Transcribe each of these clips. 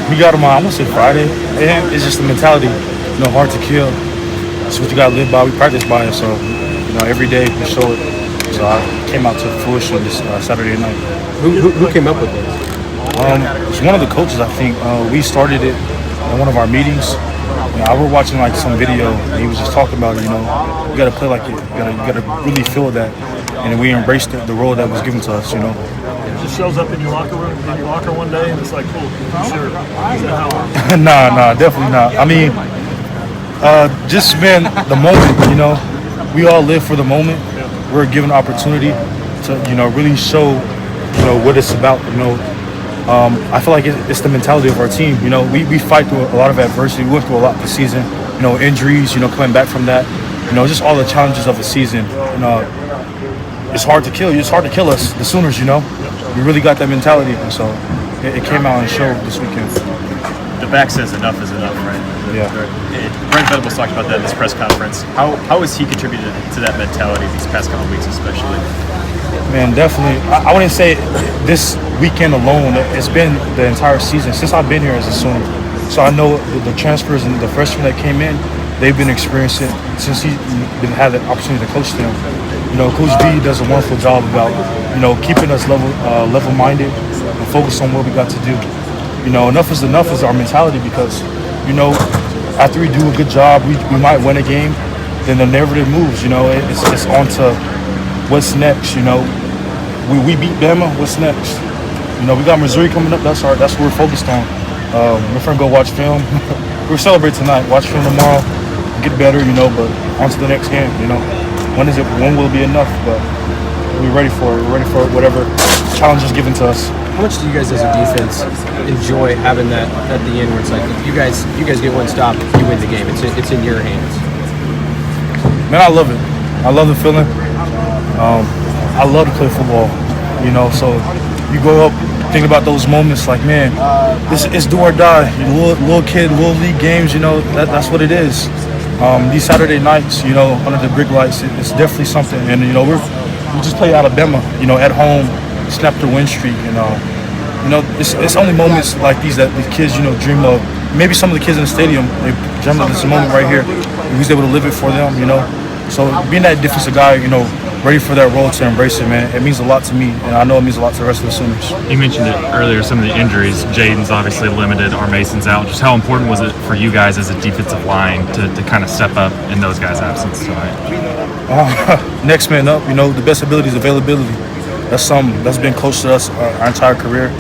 We got them on, I'm gonna say Friday. And it's just the mentality, hard to kill. It's what you gotta live by. We practice by it, so every day we show it. So I came out to fruition this Saturday night. Who came up with this? It's one of the coaches, I think. We started it in one of our meetings. I was watching like some video, and he was just talking about it. You gotta play like it. You gotta really feel that, and we embraced the role that was given to us. It just shows up in your locker room, in your locker one day, and it's like, cool, sure. Is that how? Nah, definitely not. I mean, just man, the moment. We all live for the moment. We're given an opportunity to really show what it's about. I feel like it's the mentality of our team. We fight through a lot of adversity. We went through a lot this season. Injuries. Coming back from that. Just all the challenges of the season. It's hard to kill. It's hard to kill us, the Sooners. We really got that mentality, and so it came out and showed this weekend. The back says enough is enough, right? Yeah. Brent Venables talked about that in this press conference. How has he contributed to that mentality these past couple of weeks, especially? Man, definitely. I wouldn't say this weekend alone. It's been the entire season since I've been here as a Sooner. So I know the transfers and the freshmen that came in, they've been experiencing since he's had the opportunity to coach them. Coach B does a wonderful job about keeping us level-minded and focused on what we got to do. Enough is enough is our mentality because after we do a good job, we might win a game. Then the narrative moves. It's on to what's next. We beat Bama. What's next? We got Missouri coming up. That's what we're focused on. We're gonna go watch film. We'll celebrate tonight. Watch film tomorrow. Get better. But on to the next game. When will it be enough? But we're ready for it. We're ready for whatever challenge is given to us. How much do you guys as a defense enjoy having that at the end where it's like if you guys get one stop, you win the game. It's in your hands. Man, I love it. I love the feeling. I love to play football. So you grow up thinking about those moments like, man, it's do or die. Little kid, little league games. That's what it is. These Saturday nights, under the brick lights, it's definitely something. And we just played Alabama, at home, snapped their win streak, and it's only moments like these that the kids, dream of. Maybe some of the kids in the stadium, they dream of this moment right here. We was able to live it for them, So being that defensive guy, ready for that role to embrace it, man, it means a lot to me, and I know it means a lot to the rest of the Sooners. You mentioned it earlier, some of the injuries. Jaden's obviously limited, our Mason's out. Just how important was it for you guys as a defensive line to kind of step up in those guys' absence tonight? Next man up, the best ability is availability. That's something that's been close to us our entire career.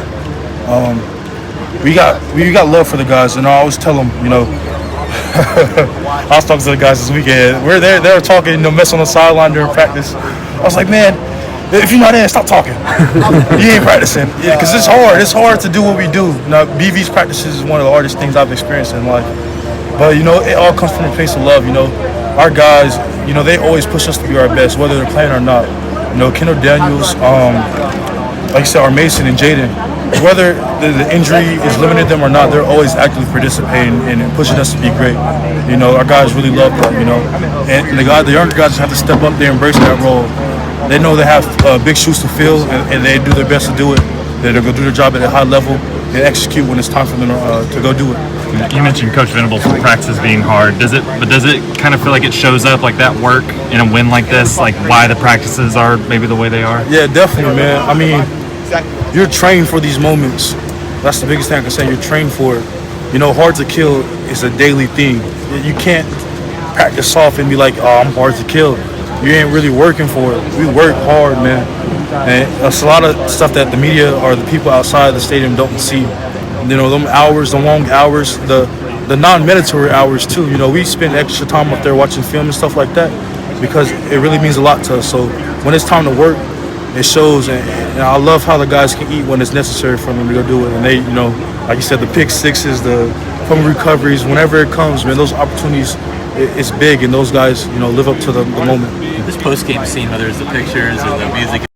We got love for the guys, and I always tell them, I was talking to the guys this weekend. They were talking, mess on the sideline during practice. I was like, man, if you're not in, stop talking. You ain't practicing. Yeah, because it's hard. It's hard to do what we do. Now, BV's practices is one of the hardest things I've experienced in life. But, it all comes from a place of love, Our guys, they always push us to be our best, whether they're playing or not. Kendall Daniels, like you said, our Mason and Jaden, whether the injury is limited them or not, they're always actively participating and pushing us to be great. Our guys really love that, And the younger guys have to step up there and embrace that role. They know they have big shoes to fill, and they do their best to do it. They're going to do their job at a high level and execute when it's time for them to go do it. You mentioned Coach Venables' practices being hard. Does it kind of feel like it shows up like that work in a win like this, like why the practices are maybe the way they are? Yeah, definitely, man. I mean, you're trained for these moments. That's the biggest thing I can say. You're trained for it. Hard to kill is a daily thing. You can't practice soft and be like, oh, I'm hard to kill. You ain't really working for it. We work hard, man. And it's a lot of stuff that the media or the people outside the stadium don't see. Them hours, the long hours, the non-mandatory hours too. We spend extra time up there watching film and stuff like that because it really means a lot to us. So when it's time to work, it shows. And I love how the guys can eat when it's necessary for them to go do it. And they, like you said, the pick sixes, the fumble recoveries, whenever it comes, man, those opportunities, it's big. And those guys, live up to the moment. This post-game scene, whether it's the pictures or the music,